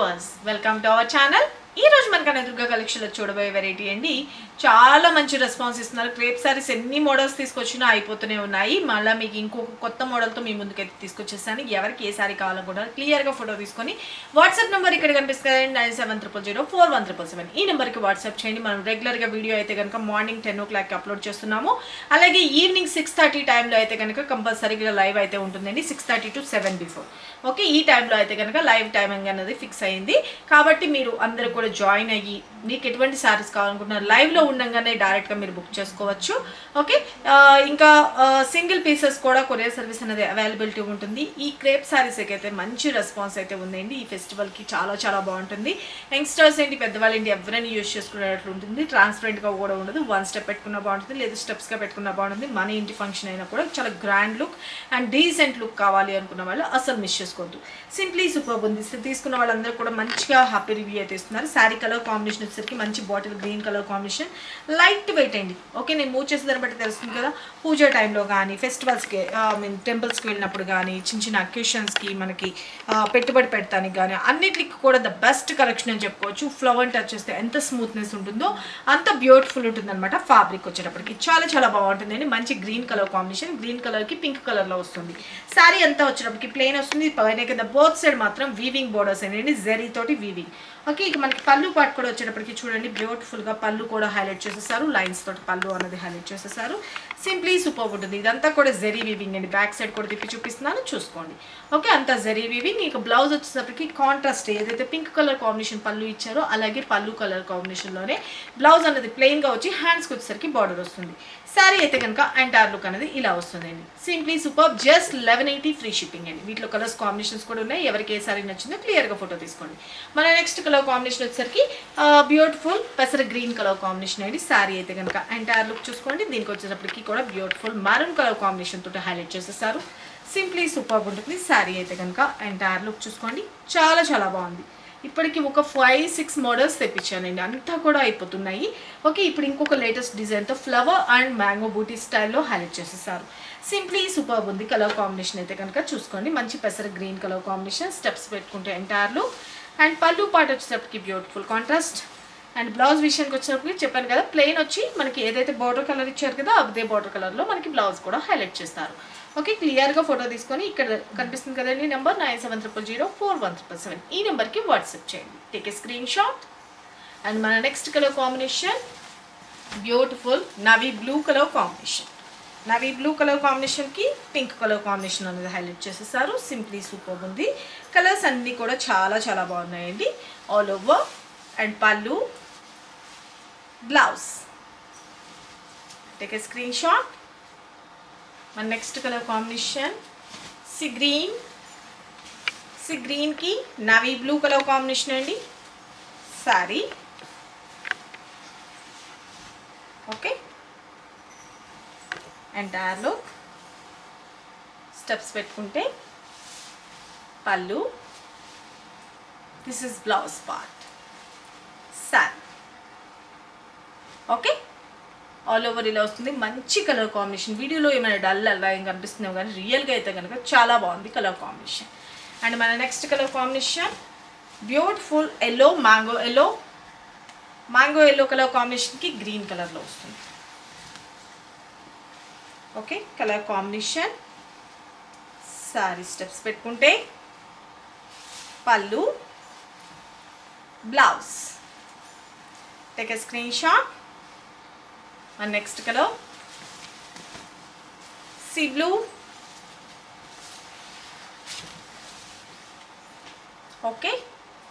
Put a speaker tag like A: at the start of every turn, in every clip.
A: Viewers welcome to our channel. ఈ రోజు మనకు ఎదురుగా కలెక్షన్లో చూడబోయే వెరైటీ అండి. చాలా మంచి రెస్పాన్స్ ఇస్తున్నారు. క్రేప్ సారీస్ ఎన్ని మోడల్స్ తీసుకొచ్చినా అయిపోతూనే ఉన్నాయి. మళ్ళీ మీకు ఇంకొక కొత్త మోడల్తో మీ ముందుకైతే తీసుకొచ్చేసాను. ఎవరికి ఏ సారీ కావాలనుకుంటారో క్లియర్గా ఫోటో తీసుకొని వాట్సాప్ నెంబర్ ఇక్కడ కనిపిస్తుంది 9700041777. ఈ నెంబర్కి వాట్సాప్ చేయండి. మనం రెగ్యులర్గా వీడియో అయితే కనుక మార్నింగ్ 10 o'clock అప్లోడ్ చేస్తున్నాము. అలాగే ఈవినింగ్ 6:30 టైంలో అయితే కనుక కంపల్సరీగా లైవ్ అయితే ఉంటుందండి. 6:30 to 7 బిఫోర్. ఓకే, ఈ టైంలో అయితే కనుక లైవ్ టైమింగ్ అనేది ఫిక్స్ అయింది. కాబట్టి మీరు అందరూ కూడా జాయిన్ అయ్యి మీకు ఎటువంటి సారీస్ కావాలనుకుంటున్నారు లైవ్లో ఉండగానే డైరెక్ట్గా మీరు బుక్ చేసుకోవచ్చు. ఓకే, ఇంకా సింగిల్ పీసెస్ కూడా కొరియర్ సర్వీస్ అనేది అవైలబిలిటీ ఉంటుంది. ఈ క్రేప్ సారీస్కి అయితే మంచి రెస్పాన్స్ అయితే ఉందండి. ఈ ఫెస్టివల్కి చాలా చాలా బాగుంటుంది. యంగ్స్టర్స్ ఏంటి, పెద్దవాళ్ళు ఏంటి, ఎవరైనా యూజ్ చేసుకునేటట్లు ఉంటుంది. ట్రాన్స్పరెంట్గా కూడా ఉండదు. వన్ స్టెప్ పెట్టుకున్న బాగుంటుంది, లేదా స్టెప్స్గా పెట్టుకున్న బాగుంటుంది. మన ఇంటి ఫంక్షన్ అయినా కూడా చాలా grand look and decent look కావాలి అనుకున్న వాళ్ళు అసలు మిస్ చేసుకోవద్దు. సింప్లీ సూపర్ ఉంది. తీసుకున్న వాళ్ళందరూ కూడా మంచిగా హ్యాపీ రివ్యూ అయితే ఇస్తున్నారు. శారీ కలర్ కాంబినేషన్ వచ్చేసరికి మంచి bottle green colour combination, light weight అండి. ఓకే, నేను మూవ్ చేసే దాన్ని బట్టి తెలుస్తుంది కదా. పూజ టైంలో కానీ, ఫెస్టివల్స్కి టెంపుల్స్కి వెళ్ళినప్పుడు కానీ, చిన్న చిన్న అకేషన్స్కి మనకి పెట్టుబడి పెట్టడానికి కానీ అన్నిటికి కూడా ద బెస్ట్ కలెక్షన్ అని చెప్పుకోవచ్చు. ఫ్లవర్ టచ్ చేస్తే ఎంత స్మూత్నెస్ ఉంటుందో అంత బ్యూటిఫుల్ ఉంటుంది అనమాట. ఫ్యాబ్రిక్ వచ్చేటప్పటికి చాలా చాలా బాగుంటుంది అండి. మంచి గ్రీన్ కలర్ కాంబినేషన్, గ్రీన్ కలర్కి పింక్ కలర్లో వస్తుంది. శారీ అంతా వచ్చేటప్పటికి ప్లెయిన్ వస్తుంది. పైన కింద బోత్ సైడ్ మాత్రం వీవింగ్ బోర్డర్స్ అనేది జరీ తోటి వీవింగ్. ఓకే, ఇక మనకి పళ్ళు పాటు కూడా వచ్చేటప్పటికి చూడండి బ్యూటిఫుల్గా పళ్ళు కూడా హైలైట్ చేసేసారు. లైన్స్ తోటి పళ్ళు అనేది హైలైట్ చేసేసారు. సింప్లీ సూపర్ ఉంటుంది. ఇదంతా కూడా జరీ వీవింగ్ అండి. బ్యాక్ సైడ్ కూడా తిప్పి చూపిస్తున్నాను, చూసుకోండి. ఓకే, అంతా జరీ వీవింగ్. ఇక బ్లౌజ్ వచ్చేటప్పటికి కాంట్రాస్ట్ ఏదైతే పింక్ కలర్ కాంబినేషన్ పళ్ళు ఇచ్చారో అలాగే పళ్ళు కలర్ కాంబినేషన్లోనే బ్లౌజ్ అనేది ప్లెయిన్గా వచ్చి హ్యాండ్స్కి వచ్చేసరికి బార్డర్ వస్తుంది. శారీ అయితే కనుక ఎంటైర్ లుక్ అనేది ఇలా వస్తుందండి. Simply super. Just 1180 free shipping అండి. వీటిలో కలర్స్ కాంబినేషన్స్ కూడా ఉన్నాయి. ఎవరికి ఏ సారీ నచ్చిందో క్లియర్గా ఫోటో తీసుకోండి. మన నెక్స్ట్ కలర్ కాంబినేషన్ వచ్చేసరికి బ్యూటిఫుల్ పెసర గ్రీన్ కలర్ కాంబినేషన్ అండి. శారీ అయితే కనుక ఎంటైర్ లుక్ చూసుకోండి. దీనికి వచ్చేటప్పటికి కూడా బ్యూటిఫుల్ మెరూన్ కలర్ కాంబినేషన్ తోటి హైలైట్ చేసేసారు. సింప్లీ సూపర్ ఉంటుంది. శారీ అయితే కనుక ఎంటైర్ లుక్ చూసుకోండి. చాలా చాలా బాగుంది. ఇప్పటికి ఒక 5-6 మోడల్స్ తెప్పించానండి. అంతా కూడా అయిపోతున్నాయి. ఓకే, ఇప్పుడు ఇంకొక లేటెస్ట్ డిజైన్తో ఫ్లవర్ అండ్ మ్యాంగో బూటీ స్టైల్లో హైలైట్ చేసేసారు. సింప్లీ సూపర్ ఉంది. కలర్ కాంబినేషన్ అయితే కనుక చూసుకోండి. మంచి పెసర గ్రీన్ కలర్ కాంబినేషన్, స్టెప్స్ పెట్టుకుంటే ఎంటైర్లో. అండ్ పళ్ళు పాటు వచ్చేటప్పటికి బ్యూటిఫుల్ కాంట్రాస్ట్. అండ్ బ్లౌజ్ విషయానికి వచ్చేటప్పటికి చెప్పాను కదా, ప్లెయిన్ వచ్చి మనకి ఏదైతే బార్డర్ కలర్ ఇచ్చారు కదా అదే బార్డర్ కలర్లో మనకి బ్లౌజ్ కూడా హైలైట్ చేస్తారు. ఓకే, క్లియర్గా ఫోటో తీసుకొని ఇక్కడ కనిపిస్తుంది కదండి నెంబర్ 9700041777. ఈ నెంబర్కి వాట్సాప్ చేయండి. Take a screenshot. And మన next colour combination beautiful navy blue colour combination. Navy blue colour కాంబినేషన్కి పింక్ కలర్ కాంబినేషన్ అనేది హైలైట్ చేసేసారు. సింప్లీ సూపర్ ఉంది. కలర్స్ అన్నీ కూడా చాలా చాలా బాగున్నాయండి. All over and pallu, blouse. Take a screenshot. మన నెక్స్ట్ కలర్ కాంబినేషన్ సి గ్రీన్కి నవీ బ్లూ కలర్ కాంబినేషన్ అండి. సారీ ఓకే, ఎంటైర్లో స్టెప్స్ పెట్టుకుంటే pallu, this is blouse part, sari. Okay, all over ఇలా వస్తుంది. మంచి కలర్ కాంబినేషన్. వీడియోలో ఏమైనా డల్ అలా ఏం కనిపిస్తున్నావు కానీ రియల్గా అయితే కనుక చాలా బాగుంది కలర్ కాంబినేషన్. అండ్ మన next colour combination beautiful yellow mango yellow colour కాంబినేషన్కి గ్రీన్ కలర్లో వస్తుంది. Okay, colour combination. Sari steps పెట్టుకుంటే pallu, blouse. Take a screenshot. మన next colour sea blue. Okay,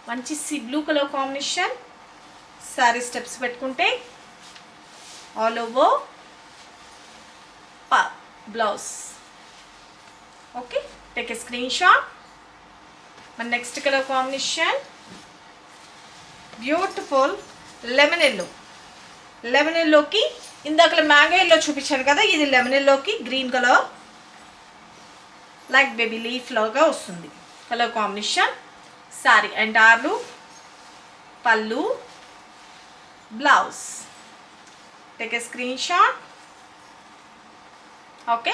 A: మంచి sea blue colour combination. Sari steps పెట్టుకుంటే all over blouse. Okay, take a screenshot. మన next colour combination beautiful lemon ఎల్లోకి ఇందాక mango yellow చూపించాను కదా, ఇది లెమన్ ఎల్లోకి green colour like baby leaf లాగా వస్తుంది కలర్ కాంబినేషన్. సారీ ఎంటైర్లు, pallu, blouse. Take a screenshot. Okay,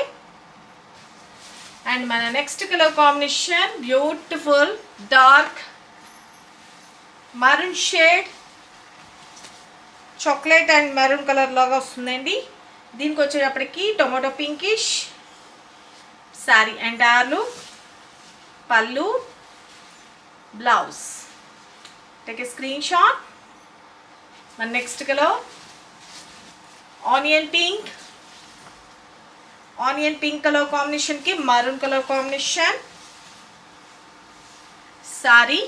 A: and మన next colour combination beautiful dark maroon shade, chocolate and maroon colour లాగా వస్తుందండి. దీనికి వచ్చేటప్పటికి టొమాటో పింకిష్ శారీ ఎంటైర్లు, pallu, blouse. Take a screenshot. మన next colour onion pink colour కాంబినేషన్కి maroon colour combination sari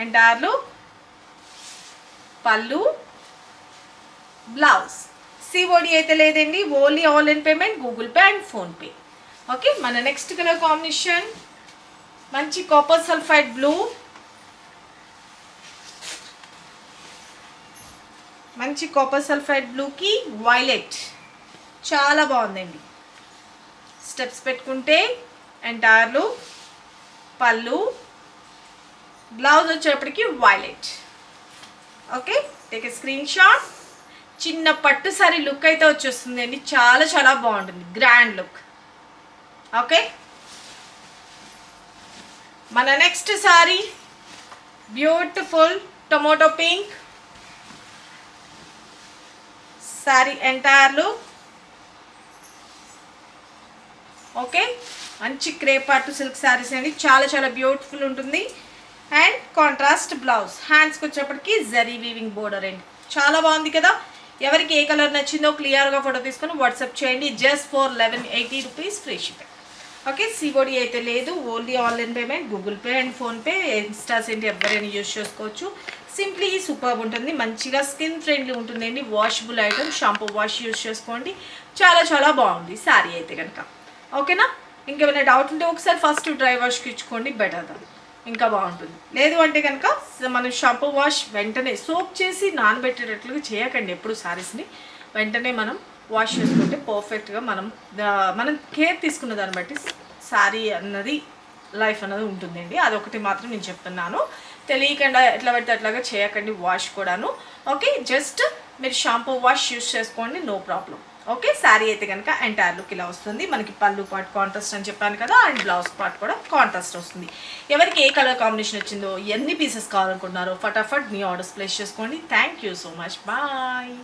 A: ఎంటైర్లు, pallu, blouse. COD అయితే లేదండి, only online payment, Google Pay and PhonePe. Okay, మన నెక్స్ట్ కలర్ కాంబినేషన్ మంచి కాపర్ సల్ఫైడ్ బ్లూ, మంచి కాపర్ సల్ఫైడ్ బ్లూకి వైలెట్. చాలా బాగుందండి. స్టెప్స్ పెట్టుకుంటే ఎంటైర్లు, పళ్ళు, బ్లౌజ్ వచ్చేటప్పటికి violet. Okay, take a screen shot. చిన్న పట్టు సారీ లుక్ అయితే వచ్చేస్తుంది అండి, చాలా చాలా బాగుంటుంది, గ్రాండ్ లుక్. ఓకే, మన next sari beautiful tomato pink sari ఎంటైర్లు. ఓకే, మంచి క్రేప్ పట్టు సిల్క్ శారీస్ అండి, చాలా చాలా బ్యూటిఫుల్ ఉంటుంది. And contrast blouse. హ్యాండ్స్కి వచ్చేప్పటికి జరీ వీవింగ్ బోర్డర్ అండి, చాలా బాగుంది కదా. ఎవరికి ఏ కలర్ నచ్చిందో క్లియర్గా ఫోటో తీసుకొని వాట్సాప్ చేయండి. Just for 1180 rupees free shipping. Okay, COD అయితే లేదు, only online payment, Google Pay and PhonePe. ఇన్స్టాస్ ఏంటి ఎవరైనా యూజ్ చేసుకోవచ్చు. సింప్లీ సూపర్ ఉంటుంది, మంచిగా స్కిన్ ఫ్రెండ్లీ ఉంటుందండి. Washable item, shampoo wash use చేసుకోండి, చాలా చాలా బాగుంది శారీ అయితే కనుక. ఓకేనా, ఇంకేమైనా డౌట్ ఉంటే ఒకసారి ఫస్ట్ డ్రై వాష్కి ఇచ్చుకోండి, బెటర్ దా, ఇంకా బాగుంటుంది. లేదు అంటే కనుక మనం షాంపూ వాష్ వెంటనే సోప్ చేసి నానబెట్టేటట్లుగా చేయకండి ఎప్పుడు. శారీస్ని వెంటనే మనం వాష్ చేసుకుంటే పర్ఫెక్ట్గా మనం కేర్ తీసుకున్న దాన్ని బట్టి శారీ అన్నది లైఫ్ అన్నది ఉంటుందండి. అదొకటి మాత్రం నేను చెప్తున్నాను, తెలియకుండా ఎట్లా పడితే అట్లాగా చేయకండి వాష్ కూడాను. ఓకే, జస్ట్ మీరు షాంపూ వాష్ యూస్ చేసుకోండి, నో ప్రాబ్లం. ఓకే, శారీ అయితే కనుక ఎంటైర్ లుక్ ఇలా వస్తుంది. మనకి పళ్ళు పార్ట్ కాంట్రాస్ట్ అని చెప్పాను కదా, అండ్ బ్లౌజ్ పార్ట్ కూడా కాంట్రాస్ట్ వస్తుంది. ఎవరికి ఏ కలర్ కాంబినేషన్ వచ్చిందో, ఎన్ని పీసెస్ కావాలనుకుంటున్నారో ఫటాఫట్ మీ ఆర్డర్స్ ప్లేస్ చేసుకోండి. Thank you so much, bye.